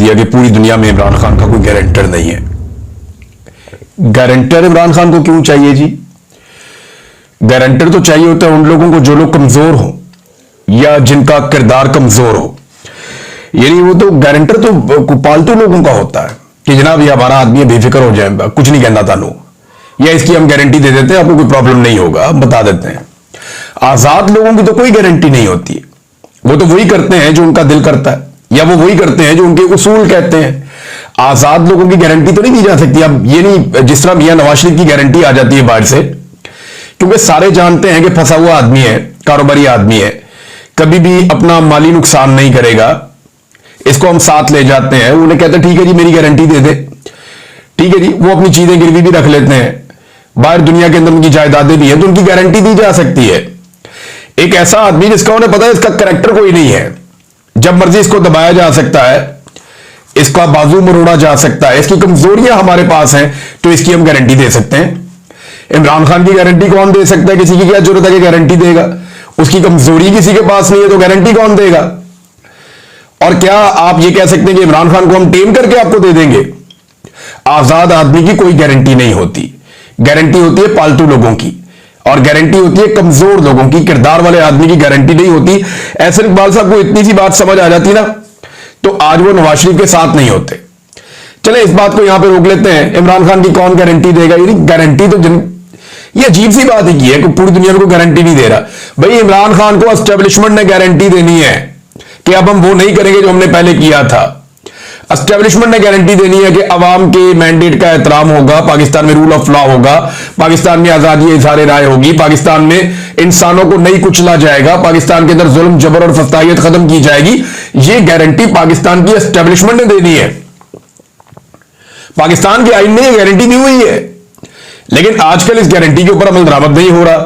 दिया कि पूरी दुनिया में इमरान खान का कोई गारंटर नहीं है। गारंटर इमरान खान को क्यों चाहिए जी? गारंटर तो चाहिए होता है उन लोगों को जो लोग कमजोर हो या जिनका किरदार कमजोर हो। यानी वो तो गारंटर तो पालतू लोगों का होता है कि जनाब ये हमारा आदमी बेफिक्र हो जाए, कुछ नहीं कहना तानू, या इसकी हम गारंटी दे देते हैं, आपको कोई प्रॉब्लम नहीं होगा, हम बता देते हैं। आजाद लोगों की तो कोई गारंटी नहीं होती, वो तो वही करते हैं जो उनका दिल करता है, या वो वही करते हैं जो उनके उसूल कहते हैं। आजाद लोगों की गारंटी तो नहीं दी जा सकती। अब ये नहीं जिस तरह मियां नवाज शरीफ की गारंटी आ जाती है बाहर से, क्योंकि सारे जानते हैं कि फंसा हुआ आदमी है, कारोबारी आदमी है, कभी भी अपना माली नुकसान नहीं करेगा, इसको हम साथ ले जाते हैं। उन्हें कहते हैं ठीक है जी मेरी गारंटी दे दे, ठीक है जी, वो अपनी चीजें गिरवी भी रख लेते हैं, बाहर दुनिया के अंदर उनकी जायदादें भी हैं, तो उनकी गारंटी दी जा सकती है। एक ऐसा आदमी जिसका उन्हें पता है इसका कैरेक्टर कोई नहीं है, जब मर्जी इसको दबाया जा सकता है, इसका बाजू मरोड़ा जा सकता है, इसकी कमजोरियां हमारे पास हैं, तो इसकी हम गारंटी दे सकते हैं। इमरान खान की गारंटी कौन दे सकता है? किसी की क्या जरूरत है कि गारंटी देगा? उसकी कमजोरी किसी के पास नहीं है तो गारंटी कौन देगा? और क्या आप ये कह सकते हैं कि इमरान खान को हम टेम करके आपको दे देंगे? आजाद आदमी की कोई गारंटी नहीं होती। गारंटी होती है पालतू लोगों की, और गारंटी होती है कमजोर लोगों की, किरदार वाले आदमी की गारंटी नहीं होती। ऐसे इकबाल साहब को इतनी सी बात समझ आ जाती ना, तो आज वो नवाज शरीफ के साथ नहीं होते। चले इस बात को यहां पे रोक लेते हैं, इमरान खान की कौन गारंटी देगा? यानी गारंटी तो ये अजीब सी बात है कि पूरी दुनिया को गारंटी नहीं दे रहा। भाई इमरान खान को एस्टेब्लिशमेंट ने गारंटी देनी है कि अब हम वो नहीं करेंगे जो हमने पहले किया था। एस्टेब्लिशमेंट ने गारंटी देनी है कि अवाम के मैंडेट का एहतराम होगा, पाकिस्तान में रूल ऑफ लॉ होगा, पाकिस्तान में आजादी इजहार राय होगी, पाकिस्तान में इंसानों को नहीं कुचला जाएगा, पाकिस्तान के अंदर जुल्म जबर और फस्तायत खत्म की जाएगी। ये गारंटी पाकिस्तान की एस्टेब्लिशमेंट ने देनी है। पाकिस्तान के आईन ने गारंटी दी हुई है, लेकिन आजकल इस गारंटी के ऊपर अमल दरामद नहीं हो रहा।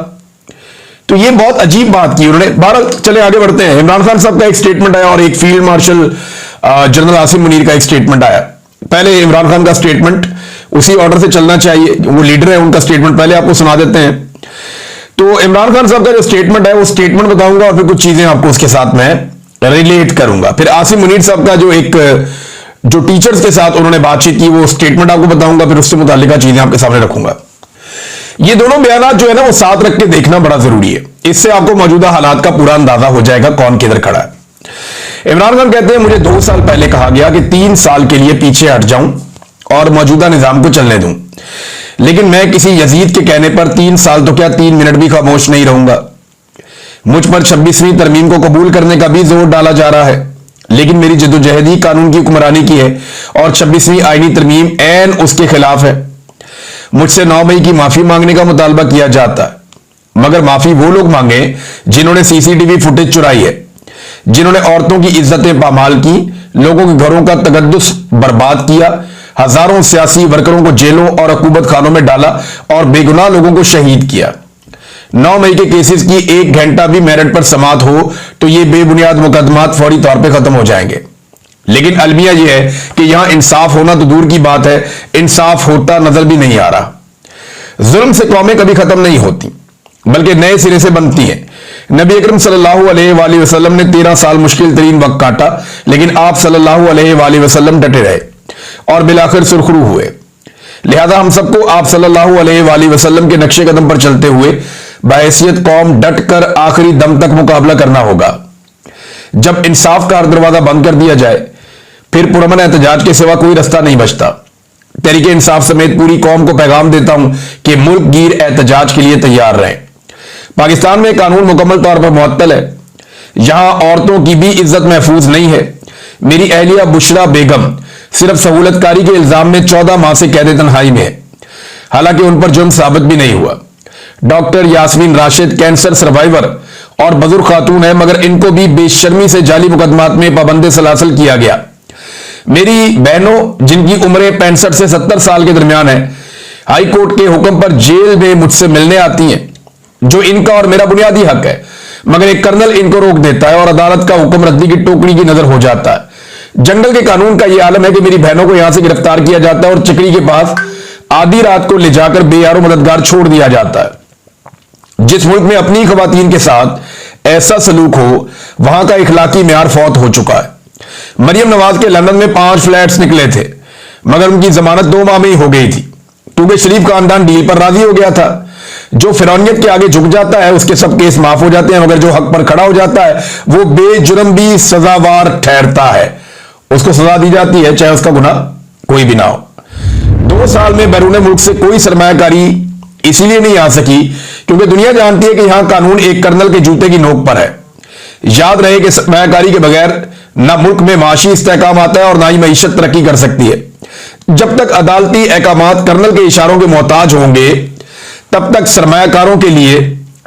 तो ये बहुत अजीब बात की उन्होंने। बहरहाल चले आगे बढ़ते हैं। इमरान खान साहब का एक स्टेटमेंट आया और एक field marshal general Asim Munir का एक स्टेटमेंट आया। पहले इमरान खान का स्टेटमेंट, उसी ऑर्डर से चलना चाहिए, वो लीडर है, उनका स्टेटमेंट पहले आपको सुना देते हैं। तो इमरान खान साहब का जो स्टेटमेंट है वो स्टेटमेंट बताऊंगा और फिर कुछ चीजें आपको उसके साथ में रिलेट करूंगा। फिर आसिम मुनीर साहब का जो टीचर्स के साथ उन्होंने बातचीत की वो स्टेटमेंट आपको बताऊंगा, फिर उससे मुताल्लिका चीजें आपके सामने रखूंगा। ये दोनों बयान जो है ना वो साथ रख के देखना बड़ा जरूरी है, इससे आपको मौजूदा हालात का पूरा अंदाजा हो जाएगा कौन किधर खड़ा है। इमरान खान कहते हैं मुझे 2 साल पहले कहा गया कि 3 साल के लिए पीछे हट जाऊं और मौजूदा निजाम को चलने दूं, लेकिन मैं किसी यजीद के कहने पर 3 साल तो क्या 3 मिनट भी खामोश नहीं रहूंगा। मुझ पर 26वीं तरमीम को कबूल करने का भी जोर डाला जा रहा है, लेकिन मेरी जद्दोजहद ही कानून की हुक्मरानी की है और 26वीं आईनी तरमीम ऐन उसके खिलाफ है। मुझसे 9 मई की माफी मांगने का मुतालबा किया जाता है, मगर माफी वो लोग मांगे जिन्होंने सीसीटीवी फुटेज चुराई है, जिन्होंने औरतों की इज्जतें पामाल की, लोगों के घरों का तकद्दुस बर्बाद किया, हजारों सियासी वर्करों को जेलों और हुकूमत खानों में डाला और बेगुनाह लोगों को शहीद किया। 9 मई के केसेस की 1 घंटा भी मेरिट पर समात हो तो ये बेबुनियाद मुकदमात फौरी तौर पर खत्म हो जाएंगे। लेकिन अलमिया यह है कि यहां इंसाफ होना तो दूर की बात है, इंसाफ होता नजर भी नहीं आ रहा। जुल्म से कौमें कभी खत्म नहीं होती बल्कि नए सिरे से बनती हैं। नबी अकरम सल्लल्लाहु अलैहि वसल्लम ने 13 साल मुश्किल तरीन वक्त काटा, लेकिन आप सल्लल्लाहु अलैहि वसल्लम डटे रहे और बिलाखिर सुरखरू हुए। लिहाजा हम सबको आप सल्लल्लाहु अलैहि वसल्लम के नक्शे कदम पर चलते हुए बहैसियत कौम डट कर आखिरी दम तक मुकाबला करना होगा। जब इंसाफ का दरवाजा बंद कर दिया जाए फिर पुरअमन एहतजाज के सिवा कोई रास्ता नहीं बचता। तहरीक इंसाफ समेत पूरी कौम को पैगाम देता हूं कि मुल्क गिर एहतजाज के लिए तैयार रहें। पाकिस्तान में कानून मुकम्मल तौर पर मुअत्तल है, यहां औरतों की भी इज्जत महफूज नहीं है। मेरी अहलिया बुशरा बेगम सिर्फ सहूलतकारी के इल्जाम में 14 माह से कैद तन्हाई में है, हालांकि उन पर जुर्म साबित भी नहीं हुआ। Doctor Yasmin Rashid cancer survivor और बुजुर्ग खातून है, मगर इनको भी बेशर्मी से जाली मुकदमात में पाबंद सलासल किया गया। मेरी बहनों जिनकी उम्रें 65 से 70 साल के दरमियान है, हाई कोर्ट के हुक्म पर जेल में मुझसे मिलने आती हैं, जो इनका और मेरा बुनियादी हक है, मगर एक कर्नल इनको रोक देता है और अदालत का हुक्म रद्दी की टोकरी की नजर हो जाता है। जंगल के कानून का यह आलम है कि मेरी बहनों को यहां से गिरफ्तार किया जाता है और चिकड़ी के पास आधी रात को ले जाकर बेयारो मददगार छोड़ दिया जाता है। जिस मुल्क में अपनी खवातीन के साथ ऐसा सलूक हो वहां का इखलाकी म्यार फौत हो चुका है। मरियम नवाज के लंदन में 5 फ्लैट्स निकले थे, मगर उनकी जमानत 2 माह में ही हो गई थी, क्योंकि शरीफ खानदान डील पर राजी हो गया था। जो फिरौनियत के आगे झुक जाता है उसके सब केस माफ हो जाते हैं, मगर जो हक पर खड़ा हो जाता है वो बेजुर्म भी सजावार ठहरता है, उसको सजा दी जाती है, चाहे उसका गुनाह कोई भी ना हो। 2 साल में बैरून मुल्क से कोई सरमायाकारी इसीलिए नहीं आ सकी क्योंकि दुनिया जानती है कि यहां कानून एक कर्नल के जूते की नोक पर है। याद रहे कि सरमायाकारी के बगैर ना मुल्क में माशी इस्तेहकाम आता है और ना ही मईशत तरक्की कर सकती है। जब तक अदालती अहकामात कर्नल के इशारों के मोहताज होंगे तब तक सरमायाकारों के लिए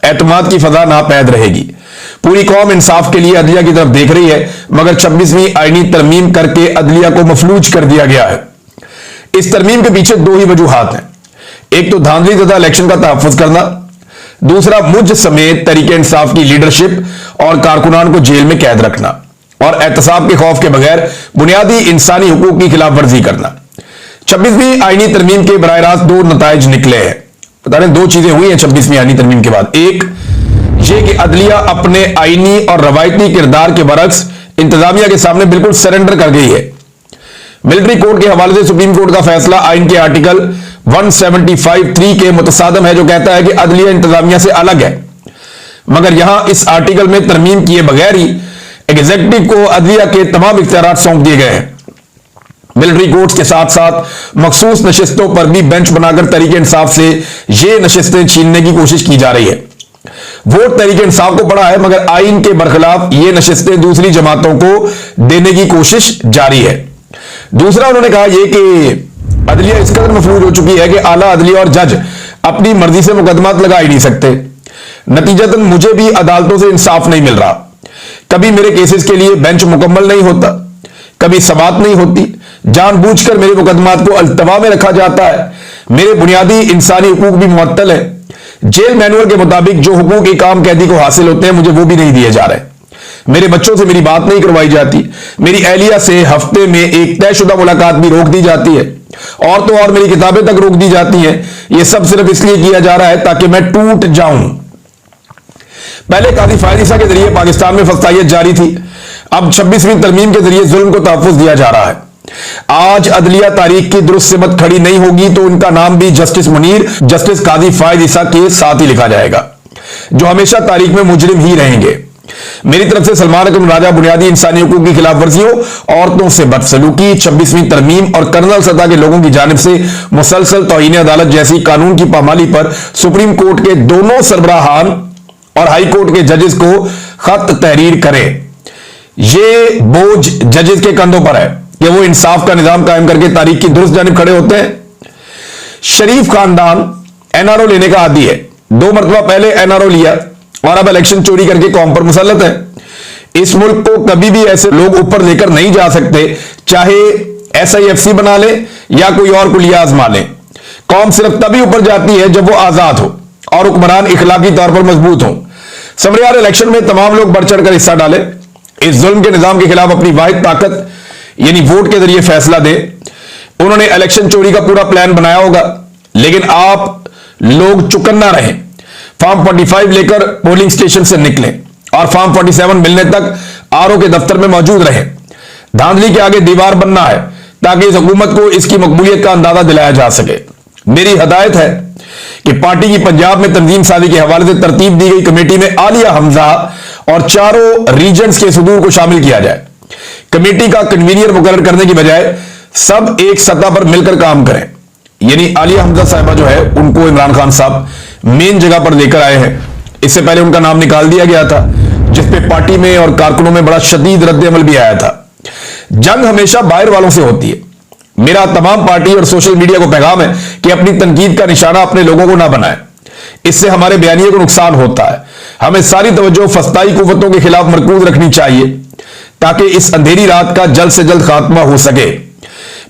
एतमाद की फजा नापैद रहेगी। पूरी कौम इंसाफ के लिए अदलिया की तरफ देख रही है, मगर 26वीं आईनी तरमीम करके अदलिया को मफलूज कर दिया गया है। इस तरमीम के पीछे 2 ही वजूहात हैं। एक तो धांधली ज़दा इलेक्शन का तहफ़्फ़ुज़ करना, दूसरा मुझ समेत तरीके इंसाफ की लीडरशिप और कारकुनान को जेल में कैद रखना और एहतसाब के खौफ के बगैर बुनियादी इंसानी हुकूक की खिलाफ वर्जी करना। 26वीं आईनी तरमीम के बराह रास्त 2 नताइज निकले हैं। बता रहे 2 चीजें हुई हैं 26वीं आईनी तरमीम के बाद। एक ये कि अदलिया अपने आईनी और रवायती किरदार के बरक्स इंतजामिया के सामने बिल्कुल सरेंडर कर गई है। मिलिट्री कोर्ट के हवाले से सुप्रीम कोर्ट का फैसला आइन के आर्टिकल 175(3) के मुतसादम है, जो कहता है कि अदलिया इंतजामिया से अलग है, मगर यहां इस आर्टिकल में तरमीम किए बगैर ही एग्जीक्यूटिव को अदलिया के तमाम इख्तियारात सौंप दिए गए हैं। मिलिट्री कोर्ट्स के साथ साथ मखसूस नशिस्तों पर भी बेंच बनाकर तरीके इंसाफ से ये नशिस्तें छीनने की कोशिश की जा रही है। वोट तरीके इंसाफ को पड़ा है, मगर आइन के बरखिलाफ ये नशिस्तें दूसरी जमातों को देने की कोशिश जारी है। दूसरा उन्होंने कहा यह कि अदलिया इस कदर मफलूज हो चुकी है कि आला अदलिया और जज अपनी मर्जी से मुकदमात लगा ही नहीं सकते। नतीजतन मुझे भी अदालतों से इंसाफ नहीं मिल रहा। कभी मेरे केसेस के लिए बेंच मुकम्मल नहीं होता, कभी समाअत नहीं होती, जानबूझकर मेरे मुकदमात को अल्तवा में रखा जाता है। मेरे बुनियादी इंसानी हुकूक भी मुअत्तल है। जेल मैनुअल के मुताबिक जो हुकूक एक आम कैदी को हासिल होते हैं मुझे वो भी नहीं दिए जा रहे। मेरे बच्चों से मेरी बात नहीं करवाई जाती। मेरी अहलिया से हफ्ते में एक तयशुदा मुलाकात भी रोक दी जाती है, और तो और मेरी किताबें तक रोक दी जाती हैं। यह सब सिर्फ इसलिए किया जा रहा है ताकि मैं टूट जाऊं। पहले काजी फायद ईसा के जरिए पाकिस्तान में फस्तायत जारी थी, अब 26वीं तरमीम के जरिए जुल्म को तहफ़्फ़ुज़ दिया जा रहा है। आज अदलिया तारीख की दुरुस्त सिमत खड़ी नहीं होगी तो उनका नाम भी जस्टिस मुनीर, जस्टिस काजी फायद ईसा के साथ ही लिखा जाएगा, जो हमेशा तारीख में मुजरिम ही रहेंगे। मेरी तरफ से सलमान अकरम राजा बुनियादी इंसानी हुकूक की खिलाफ वर्जियों, औरतों से बदसलूकी, 26वीं तरमीम और कर्नल सतह के लोगों की जानिब से मुसलसल तौहीन अदालत जैसी कानून की पामाली पर सुप्रीम कोर्ट के दोनों सरबराहान और हाई कोर्ट के जजेस को खत तहरीर करें। ये बोझ जजेस के कंधों पर है कि वो इंसाफ का निजाम कायम करके तारीख की दुरुस्त जानिब खड़े होते हैं। शरीफ खानदान एनआरओ लेने का आदी है। 2 मरतबा पहले एनआरओ लिया और अब इलेक्शन चोरी करके कौम पर मुसल्लत है। इस मुल्क को कभी भी ऐसे लोग ऊपर लेकर नहीं जा सकते, चाहे SIFC बना ले या कोई और कुलिया आजमा ले। कौम सिर्फ तभी ऊपर जाती है जब वो आजाद हो और हुक्मरान इखलाकी तौर पर मजबूत हो। समरियार इलेक्शन में तमाम लोग बढ़ चढ़कर हिस्सा डाले, इस जुल्म के निजाम के खिलाफ अपनी वाहिद ताकत यानी वोट के जरिए फैसला दे। उन्होंने इलेक्शन चोरी का पूरा प्लान बनाया होगा, लेकिन आप लोग चुकन्ना रहे। फॉर्म 45 लेकर पोलिंग स्टेशन से निकले और फॉर्म 47 मिलने तक RO के दफ्तर में मौजूद रहे। धांधली के आगे दीवार बनना है ताकि इस हुकूमत को इसकी मकबूलियत का अंदाजा दिलाया जा सके। मेरी हदायत है कि पार्टी की पंजाब में तंजीम साजी के हवाले से तरतीब दी गई कमेटी में आलिया हमजा और चारों रीजन्स के सदूर को शामिल किया जाए। कमेटी का कन्वीनियर मुकर्रर करने की बजाय सब एक सतह पर मिलकर काम करें। यानी आलिया हमजा साहिबा जो है उनको इमरान खान साहब मेन जगह पर लेकर आए हैं। इससे पहले उनका नाम निकाल दिया गया था, जिसपे पार्टी में और कारकुनों में बड़ा शदीद रद्द-ए-अमल भी आया था। जंग हमेशा बाहर वालों से होती है। मेरा तमाम पार्टी और सोशल मीडिया को पैगाम है कि अपनी तनकीद का निशाना अपने लोगों को ना बनाए, इससे हमारे बयानिए को नुकसान होता है। हमें सारी तवज्जो फस्ताई कुव्वतों के खिलाफ मरकूज रखनी चाहिए ताकि इस अंधेरी रात का जल्द से जल्द खात्मा हो सके।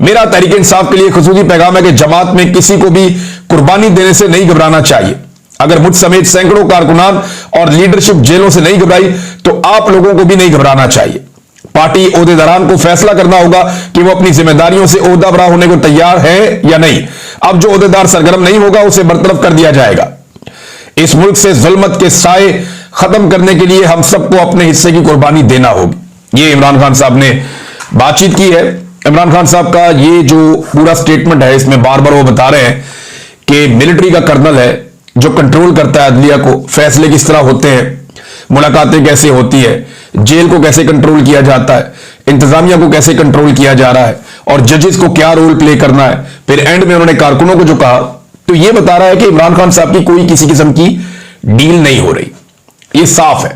मेरा तहरीक इंसाफ के लिए खुसूसी पैगाम है कि जमात में किसी को भी कुर्बानी देने से नहीं घबराना चाहिए। अगर मुझ समेत सैकड़ों कारकुनान और लीडरशिप जेलों से नहीं घबराई तो आप लोगों को भी नहीं घबराना चाहिए। पार्टी ओहदेदारान को फैसला करना होगा कि वो अपनी जिम्मेदारियों से ओहदा बरा होने को तैयार है या नहीं। अब जो ओहदेदार सरगर्म नहीं होगा उसे बरतरफ कर दिया जाएगा। इस मुल्क से जुल्मत के साए खत्म करने के लिए हम सबको अपने हिस्से की कुर्बानी देना होगी। ये इमरान खान साहब ने बातचीत की है। इमरान खान साहब का ये जो पूरा स्टेटमेंट है, इसमें बार बार वो बता रहे हैं कि मिलिट्री का कर्नल है जो कंट्रोल करता है अदलिया को, फैसले किस तरह होते हैं, मुलाकातें कैसे होती है, जेल को कैसे कंट्रोल किया जाता है, इंतजामिया को कैसे कंट्रोल किया जा रहा है और जजेस को क्या रोल प्ले करना है। फिर एंड में उन्होंने कारकुनों को जो कहा, तो ये बता रहा है कि इमरान खान साहब की कोई किसी किस्म की डील नहीं हो रही। ये साफ है,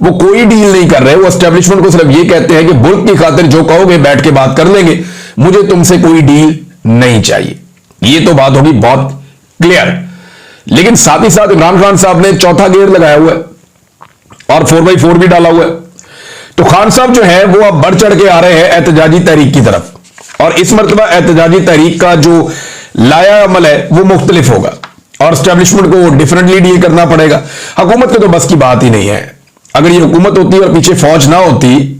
वो कोई डील नहीं कर रहे। वो एस्टेब्लिशमेंट को सिर्फ ये कहते हैं कि मुल्क की खातिर जो कहोगे बैठ के बात कर लेंगे, मुझे तुमसे कोई डील नहीं चाहिए। ये तो बात होगी बहुत क्लियर। लेकिन साथ ही साथ इमरान खान साहब ने चौथा गेयर लगाया हुआ है और 4x4 भी डाला हुआ है। तो खान साहब जो है वो अब बढ़ चढ़ के आ रहे हैं एहतजाजी तहरीक की तरफ, और इस मरतबा एहतजाजी तहरीक का जो लाया अमल है वो मुख्तलिफ होगा और एस्टेब्लिशमेंट को डिफरेंटली डील करना पड़ेगा। हुकूमत के तो बस की बात ही नहीं है। अगर ये हुकूमत होती और पीछे फौज ना होती,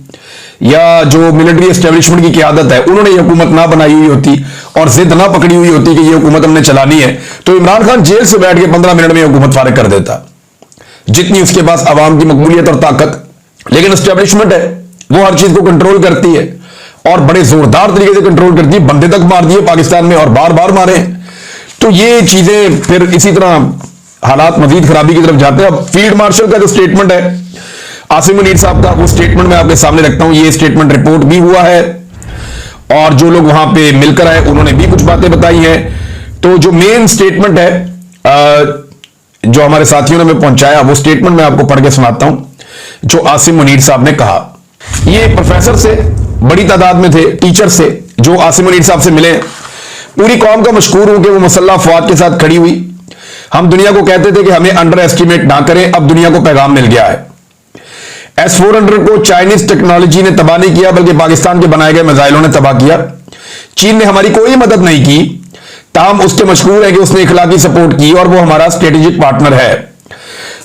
या जो मिलिट्री एस्टेब्लिशमेंट की क़यादत है उन्होंने ये हुकूमत ना बनाई हुई होती और जिद ना पकड़ी हुई होती कि ये हुकूमत हमने चलानी है, तो इमरान खान जेल से बैठ के 15 मिनट में हुकूमत फारिग कर देता, जितनी उसके पास आवाम की मकबूलियत और ताकत। लेकिन एस्टेब्लिशमेंट है, वो हर चीज को कंट्रोल करती है और बड़े जोरदार तरीके से कंट्रोल करती है। बंदे तक मार दिए पाकिस्तान में और बार बार मारे। तो ये चीजें फिर इसी तरह हालात मजीद खराबी की तरफ जाते हैं। अब फील्ड मार्शल का जो स्टेटमेंट है आसिम मुनीर साहब का, वो स्टेटमेंट मैं आपके सामने रखता हूं। ये स्टेटमेंट रिपोर्ट भी हुआ है और जो लोग वहां पे मिलकर आए उन्होंने भी कुछ बातें बताई हैं। तो जो मेन स्टेटमेंट है जो हमारे साथियों ने हमें पहुंचाया, वो स्टेटमेंट मैं आपको पढ़ के सुनाता हूं जो आसिम मुनीर साहब ने कहा। ये प्रोफेसर से बड़ी तादाद में थे, टीचर से जो आसिम मुनीर साहब से मिले। पूरी कौम का मशकूर हूं कि वो मुसल्लह अफवाद के साथ खड़ी हुई। हम दुनिया को कहते थे कि हमें अंडर एस्टिमेट ना करें, अब दुनिया को पैगाम मिल गया है। S-400 को चाइनीज टेक्नोलॉजी ने तबाह नहीं किया, बल्कि पाकिस्तान के बनाए गए मिसाइलों ने तबाह किया। चीन ने हमारी कोई मदद नहीं की, ताहम उसके मशहूर है कि उसने इखलाकी सपोर्ट की और वो हमारा स्ट्रेटेजिक पार्टनर है।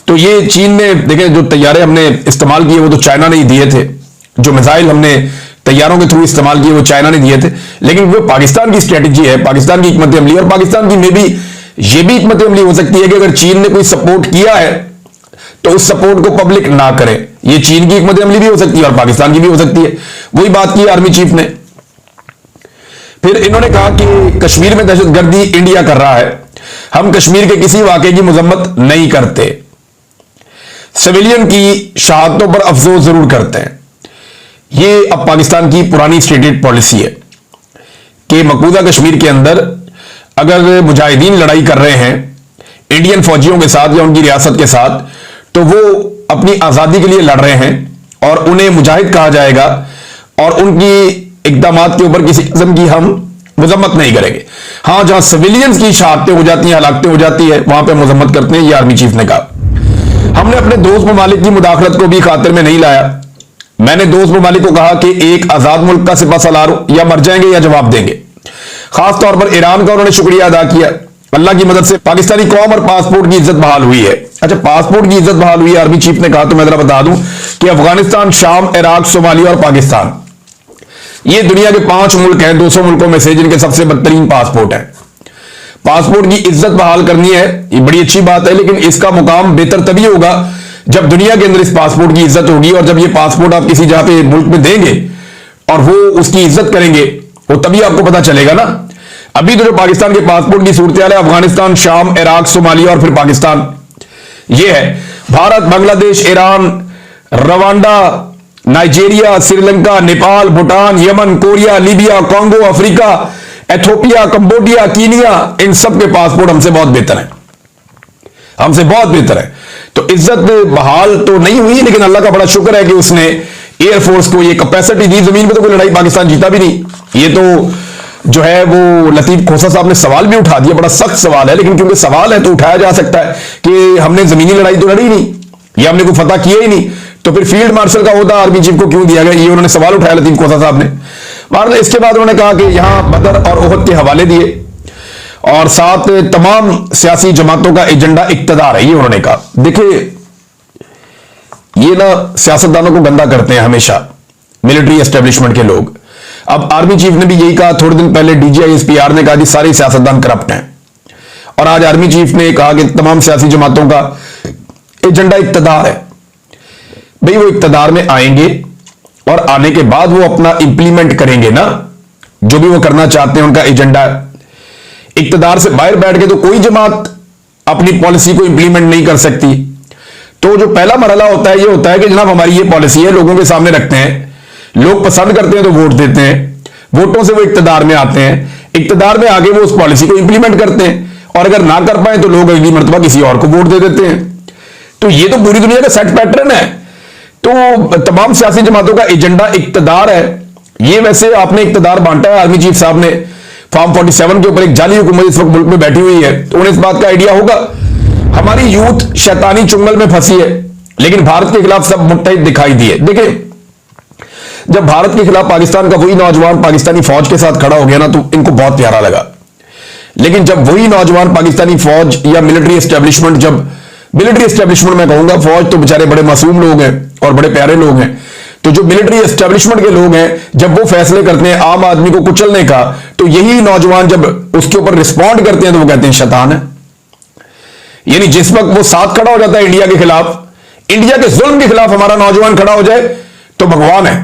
तो ये चीन ने, देखें, जो तैयारे हमने इस्तेमाल किए वो तो चाइना ने ही दिए थे। जो मिसाइल हमने तैयारों के थ्रू इस्तेमाल किए वो चाइना ने दिए थे। लेकिन वो पाकिस्तान की स्ट्रेटेजी है, पाकिस्तान की हिकमत अमली, और पाकिस्तान की में भी ये भी हिकमत अमली हो सकती है कि अगर चीन ने कोई सपोर्ट किया है तो उस सपोर्ट को पब्लिक ना करे। ये चीन की हिकमत अमली भी हो सकती है और पाकिस्तान की भी हो सकती है। वही बात की आर्मी चीफ ने। फिर इन्होंने कहा कि कश्मीर में दहशतगर्दी इंडिया कर रहा है, हम कश्मीर के किसी वाकये की मजम्मत नहीं करते, सिविलियन की शहादतों पर अफसोस जरूर करते हैं। ये अब पाकिस्तान की पुरानी स्टेटेड पॉलिसी है कि मकबूजा कश्मीर के अंदर अगर मुजाहिदीन लड़ाई कर रहे हैं इंडियन फौजियों के साथ या उनकी रियासत के साथ, तो वो अपनी आजादी के लिए लड़ रहे हैं और उन्हें मुजाहिद कहा जाएगा और उनकी इक़दामात के ऊपर किसी किस्म की हम मजम्मत नहीं करेंगे। हां, जहां सिविलियंस की शहादतें हो जाती हैं, हलाकतें हो जाती है, वहां पर मजम्मत करते हैं। ये आर्मी चीफ ने कहा। हमने अपने दोस्त ममालिक की मुदाखलत को भी खातिर में नहीं लाया। मैंने दोस्त ममालिक को कहा कि एक आजाद मुल्क का सिपा सलार या मर जाएंगे या जवाब देंगे। खासतौर पर ईरान का उन्होंने शुक्रिया अदा किया। अल्लाह की मदद से पाकिस्तानी कौम और पासपोर्ट की इज्जत बहाल हुई है। अच्छा, पासपोर्ट की इज्जत बहाल हुई है, आर्मी चीफ ने कहा। तो मैं जरा बता दूं कि अफगानिस्तान, शाम, इराक, सोमालिया और पाकिस्तान, ये दुनिया के 5 मुल्क हैं 200 मुल्कों में से जिनके सबसे बदतरीन पासपोर्ट है। पासपोर्ट की इज्जत बहाल करनी है, ये बड़ी अच्छी बात है, लेकिन इसका मुकाम बेहतर तभी होगा जब दुनिया के अंदर इस पासपोर्ट की इज्जत होगी। और जब ये पासपोर्ट आप किसी जहां पे मुल्क में देंगे और वो उसकी इज्जत करेंगे, वो तभी आपको पता चलेगा ना। अभी तो जो पाकिस्तान के पासपोर्ट की सूरत है, अफगानिस्तान, शाम, इराक, सोमालिया और फिर पाकिस्तान, ये है। Bharat, Bangladesh, Iran, Rwanda, Nigeria, Sri Lanka, Nepal, Bhutan, Yemen, Korea, Libya, Congo, Africa, Ethiopia, Cambodia, Kenya, इन सब के पासपोर्ट हमसे बहुत बेहतर है, हमसे बहुत बेहतर है। तो इज्जत बहाल तो नहीं हुई, लेकिन अल्लाह का बड़ा शुक्र है कि उसने एयरफोर्स को ये कैपेसिटी दी। जमीन पे तो कोई लड़ाई पाकिस्तान जीता भी नहीं। ये तो जो है वो लतीफ खोसा साहब ने सवाल भी उठा दिया, बड़ा सख्त सवाल है, लेकिन क्योंकि सवाल है तो उठाया जा सकता है कि हमने जमीनी लड़ाई तो लड़ी नहीं, या हमने कोई फतह किया ही नहीं, तो फिर फील्ड मार्शल का ओहदा आर्मी चीफ को क्यों दिया गया? ये उन्होंने सवाल उठाया लतीफ खोसा साहब ने। मार इसके बाद उन्होंने कहा कि यहां बदर और ओहद के हवाले दिए और साथ तमाम सियासी जमातों का एजेंडा इक्तदार है, ये उन्होंने कहा। देखिए, ये ना सियासतदानों को गंदा करते हैं हमेशा मिलिट्री एस्टेब्लिशमेंट के लोग। अब आर्मी चीफ ने भी यही कहा, थोड़े दिन पहले DGI-SPR ने कहा कि सारे सियासतदान करप्ट हैं, और आज आर्मी चीफ ने कहा कि तमाम सियासी जमातों का एजेंडा इक्तदार है। भाई, वो इक्तदार में आएंगे और आने के बाद वो अपना इंप्लीमेंट करेंगे ना, जो भी वो करना चाहते हैं, उनका एजेंडा है। इक्तदार से बाहर बैठ के तो कोई जमात अपनी पॉलिसी को इंप्लीमेंट नहीं कर सकती। तो जो पहला मरहला होता है, ये होता है कि जनाब हमारी ये पॉलिसी है, लोगों के सामने रखते हैं, लोग पसंद करते हैं तो वोट देते हैं, वोटों से वो इक्तदार में आते हैं, इक्तदार में आगे वो उस पॉलिसी को इंप्लीमेंट करते हैं, और अगर ना कर पाए तो लोग अगली मरतबा किसी और को वोट दे देते हैं। तो ये तो पूरी दुनिया का सेट पैटर्न है। तो तमाम सियासी जमातों का एजेंडा इक्तदार है। ये वैसे आपने इक्तदार बांटा है, आर्मी चीफ साहब ने फॉर्म 47 के ऊपर एक जाली हुकूमत इस वक्त मुल्क में बैठी हुई है, तो उन्हें इस बात का आइडिया होगा। हमारी यूथ शैतानी चुंगल में फंसी है, लेकिन भारत के खिलाफ सब मुत्तहिद दिखाई दिए। देखिए, जब भारत के खिलाफ पाकिस्तान का वही नौजवान पाकिस्तानी फौज के साथ खड़ा हो गया ना, तो इनको बहुत प्यारा लगा। लेकिन जब वही नौजवान पाकिस्तानी फौज या मिलिट्री एस्टेब्लिशमेंट, जब मिलिट्री एस्टेब्लिशमेंट मैं कहूंगा, फौज तो बेचारे बड़े मासूम लोग हैं और बड़े प्यारे लोग हैं, तो जो मिलिट्री एस्टेब्लिशमेंट के लोग हैं, जब वो फैसले करते हैं आम आदमी को कुचलने का, तो यही नौजवान जब उसके ऊपर रिस्पॉन्ड करते हैं तो वो कहते हैं शैतान है। यानी जिस वक्त वो साथ खड़ा हो जाता है इंडिया के खिलाफ, इंडिया के जुल्म के खिलाफ हमारा नौजवान खड़ा हो जाए तो भगवान है,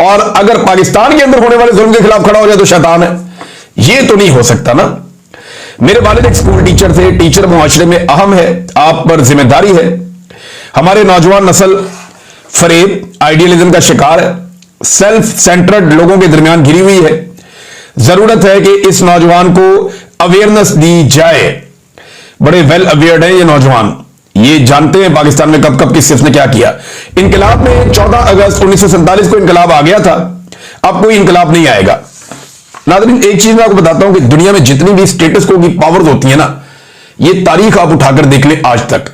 और अगर पाकिस्तान के अंदर होने वाले जुल्म के खिलाफ खड़ा हो जाए तो शैतान है। ये तो नहीं हो सकता ना। मेरे वालिद एक स्कूल टीचर थे। टीचर मुआशरे में अहम है, आप पर जिम्मेदारी है। हमारे नौजवान नस्ल फरेब, आइडियलिज्म का शिकार है, सेल्फ सेंटर्ड लोगों के दरमियान घिरी हुई है। जरूरत है कि इस नौजवान को अवेयरनेस दी जाए। बड़े वेल अवेयर्ड हैं ये नौजवान, ये जानते हैं पाकिस्तान में कब कब किस किसने क्या किया। इनकलाब में 14 अगस्त 1947 को इनकलाब आ गया था, अब कोई इनकलाब नहीं आएगा। नाज़रीन, एक चीज मैं आपको बताता हूं कि दुनिया में जितनी भी स्टेटस को की पावर्स होती है ना, ये तारीख आप उठाकर देख लें, आज तक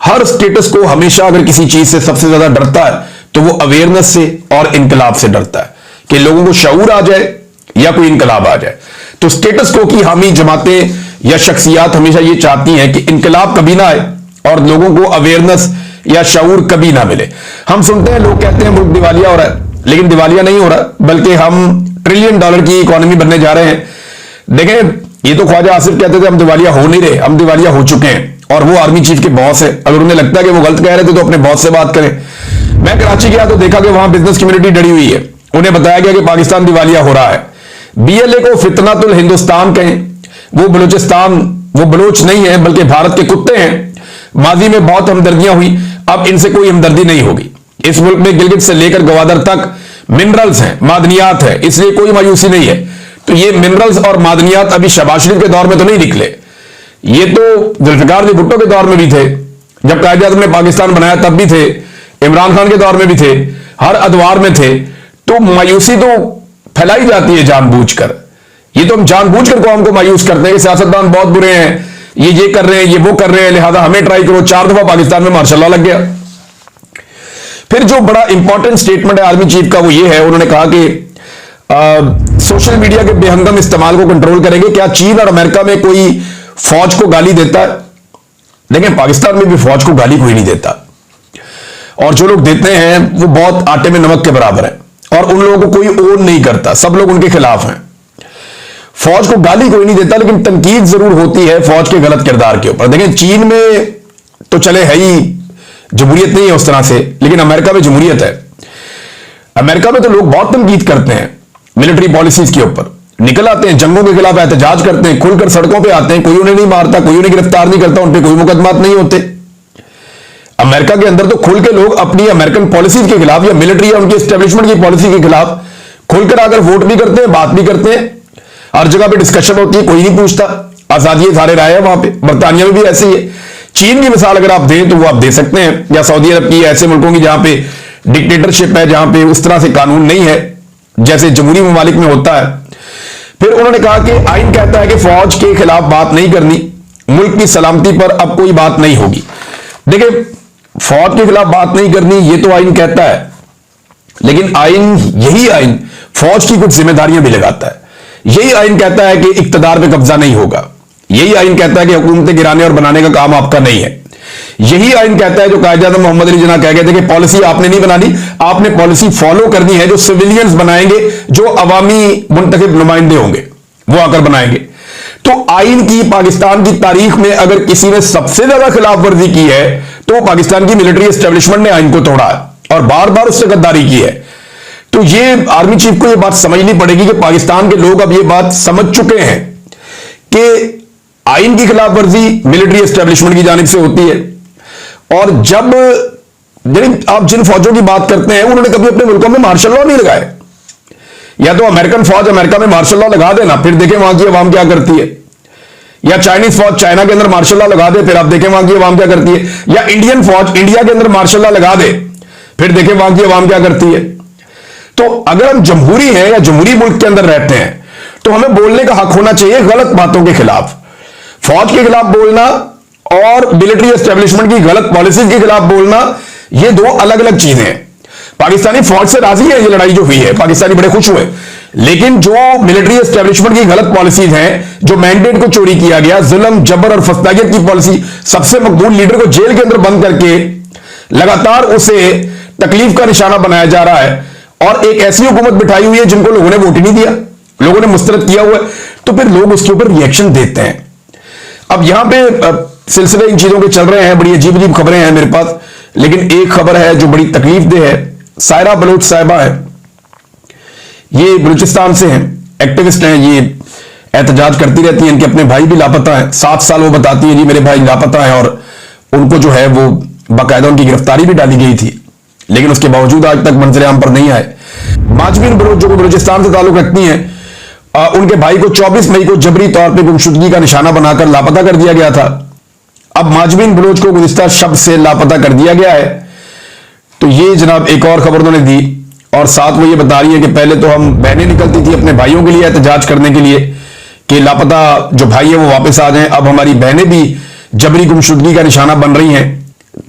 हर स्टेटस को हमेशा अगर किसी चीज से सबसे ज्यादा डरता है तो वो अवेयरनेस से और इनकलाब से डरता है, कि लोगों को शऊर आ जाए या कोई इनकलाब आ जाए। तो स्टेटस को की हामी जमातें या शख्सियात हमेशा ये चाहती हैं कि इनकलाब कभी ना आए और लोगों को अवेयरनेस या शऊर कभी ना मिले। हम सुनते हैं, लोग कहते हैं मुल्क दिवालिया हो रहा है, लेकिन दिवालिया नहीं हो रहा, बल्कि हम $1 ट्रिलियन की इकोनॉमी बनने जा रहे हैं। देखें, ये तो ख्वाजा आसिफ कहते थे हम दिवालिया हो नहीं रहे, हम दिवालिया हो चुके हैं, और वो आर्मी चीफ के बॉस है। अगर उन्हें लगता है कि वो गलत कह रहे थे तो अपने बॉस से बात करें। मैं कराची गया तो देखा कि वहां बिजनेस कम्युनिटी डरी हुई है। उन्हें बताया गया कि पाकिस्तान दिवालिया हो रहा है। BLA को फितनातुल हिंदुस्तान कहें, वो बलूचिस्तान, वो बलोच नहीं है बल्कि भारत के कुत्ते हैं। माजी में बहुत हमदर्दियां हुई, अब इनसे कोई हमदर्दी नहीं होगी। इस मुल्क में गिलगित से लेकर गवादर तक मिनरल्स हैं, मादनियात है, इसलिए कोई मायूसी नहीं है। तो ये मिनरल्स और मादनियात अभी शहबाज शरीफ के दौर में तो नहीं निकले, ये तो जुल्फिकार अली भुट्टो के दौर में भी थे, जब कायद-ए-आज़म ने पाकिस्तान बनाया तब भी थे, इमरान खान के दौर में भी थे, हर अदवार में थे। तो मायूसी तो फैलाई जाती है जानबूझकर। ये तो हम जानबूझकर कौम को मायूस करते हैं कि सियासतदान बहुत बुरे हैं, ये कर रहे हैं, ये वो कर रहे हैं, लिहाजा हमें ट्राई करो। 4 दफा पाकिस्तान में मार्शल लॉ लग गया। फिर जो बड़ा इंपॉर्टेंट स्टेटमेंट है आर्मी चीफ का, वो ये है, उन्होंने कहा कि सोशल मीडिया के बेहंगम इस्तेमाल को कंट्रोल करेंगे। क्या चीन और अमेरिका में कोई फौज को गाली देता है? लेकिन पाकिस्तान में भी फौज को गाली कोई नहीं देता, और जो लोग देते हैं वो बहुत आटे में नमक के बराबर है, और उन लोगों को कोई ओन नहीं करता, सब लोग उनके खिलाफ हैं। फौज को गाली कोई नहीं देता, लेकिन तनकीद जरूर होती है फौज के गलत किरदार के ऊपर। देखें, चीन में तो चले है ही जमहूरियत नहीं है उस तरह से, लेकिन अमेरिका में जमहूरियत है। अमेरिका में तो लोग बहुत तनकीद करते हैं मिलिट्री पॉलिसीज के ऊपर, निकल आते हैं, जंगों के खिलाफ एहतजाज करते हैं, खुलकर सड़कों पे आते हैं, कोई उन्हें नहीं मारता, कोई उन्हें गिरफ्तार नहीं करता, उन पर कोई मुकदमात नहीं होते। अमेरिका के अंदर तो खुल के लोग अपनी अमेरिकन पॉलिसीज के खिलाफ या मिलिट्री या उनकी एस्टेब्लिशमेंट की पॉलिसी के खिलाफ खुलकर आकर वोट भी करते हैं, बात भी करते हैं, हर जगह पे डिस्कशन होती है, कोई नहीं पूछता, आजादी सारे राय है वहां पे। बर्तानिया में भी ऐसे ही है। चीन की मिसाल अगर आप दें तो वो आप दे सकते हैं, या सऊदी अरब की, ऐसे मुल्कों की जहां पे डिक्टेटरशिप है, जहां पे उस तरह से कानून नहीं है जैसे जमहूरी ममालिक में होता है। फिर उन्होंने कहा कि आइन कहता है कि फौज के खिलाफ बात नहीं करनी, मुल्क की सलामती पर अब कोई बात नहीं होगी। देखिए, फौज के खिलाफ बात नहीं करनी, ये तो आइन कहता है, लेकिन यही आइन फौज की कुछ जिम्मेदारियां भी लगाता है। यही आइन कहता है कि इक्तदार पे कब्जा नहीं होगा। यही आइन कहता है कि हुकूमतें गिराने और बनाने का काम आपका नहीं है। यही आइन कहता है, जो कायद-ए-आज़म मोहम्मद अली जिन्ना कह गए थे कि पॉलिसी आपने नहीं बनानी, आपने पॉलिसी फॉलो करनी है, जो सिविलियंस बनाएंगे, जो अवामी मुंतखब नुमाइंदे होंगे वो आकर बनाएंगे। तो आइन की पाकिस्तान की तारीख में अगर किसी ने सबसे ज्यादा खिलाफ वर्जी की है तो पाकिस्तान की मिलिट्री एस्टेब्लिशमेंट ने आइन को तोड़ा है, और बार बार उससे गद्दारी की है। तो ये आर्मी चीफ को ये बात समझनी पड़ेगी कि पाकिस्तान के लोग अब ये बात समझ चुके हैं कि आइन की खिलाफ वर्जी मिलिट्री एस्टेब्लिशमेंट की जानिब से होती है। और जब आप जिन फौजों की बात करते हैं उन्होंने कभी अपने मुल्कों में मार्शल लॉ नहीं लगाए। या तो अमेरिकन फौज अमेरिका में मार्शल लॉ लगा देना, फिर देखें वहां की अवाम क्या करती है। या चाइनीज फौज चाइना के अंदर मार्शल लॉ लगा दे, फिर आप देखें वहां की अवाम क्या करती है। या इंडियन फौज इंडिया के अंदर मार्शल लॉ लगा दे, फिर देखें वहां की अवाम क्या करती है। तो अगर हम जमहूरी हैं या जमहूरी मुल्क के अंदर रहते हैं तो हमें बोलने का हक होना चाहिए गलत बातों के खिलाफ। फौज के खिलाफ बोलना और मिलिट्री एस्टेब्लिशमेंट की गलत पॉलिसीज के खिलाफ बोलना, ये दो अलग अलग चीजें हैं। पाकिस्तानी फौज से राजी है ये लड़ाई जो हुई है, पाकिस्तानी बड़े खुश हुए, लेकिन जो मिलिट्री एस्टेब्लिशमेंट की गलत पॉलिसीज हैं, जो मैंडेट को चोरी किया गया, जुल्म जबर और फस्तागियत की पॉलिसी, सबसे मकबूल लीडर को जेल के अंदर बंद करके लगातार उसे तकलीफ का निशाना बनाया जा रहा है, और एक ऐसी हुकूमत बिठाई हुई है जिनको लोगों ने वोट ही नहीं दिया, लोगों ने मुस्तरद किया हुआ है, तो फिर लोग उसके ऊपर रिएक्शन देते हैं। अब यहां पे सिलसिले इन चीजों के चल रहे हैं, बड़ी अजीब अजीब खबरें हैं मेरे पास, लेकिन एक खबर है जो बड़ी तकलीफ दे है। सायरा बलोच साहिबा है, ये बलूचिस्तान से हैं, एक्टिविस्ट हैं, ये एहतजाज करती रहती हैं, इनके अपने भाई भी लापता है। 7 साल वो बताती है जी मेरे भाई लापता है, और उनको जो है वो बाकायदा उनकी गिरफ्तारी भी डाली गई थी, लेकिन उसके बावजूद आज तक मंजर आम पर नहीं आए। माजबिन बलोच जो बलूचिस्तान से ताल्लुक रखती हैं, उनके भाई को 24 मई को जबरी तौर पर गुमशुदगी का निशाना बनाकर लापता कर दिया गया था। अब माजबिन बलोच को गुज़िश्ता शब से लापता कर दिया गया है। तो ये जनाब एक और खबर उन्होंने दी, और साथ में ये बता रही है कि पहले तो हम बहनें निकलती थी अपने भाइयों के लिए एहतजाज करने के लिए कि लापता जो भाई है वो वापस आ जाएं, अब हमारी बहनें भी जबरी गुमशुदगी का निशाना बन रही हैं।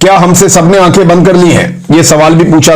क्या हमसे सबने आंखें बंद कर ली हैं? ये सवाल भी पूछा।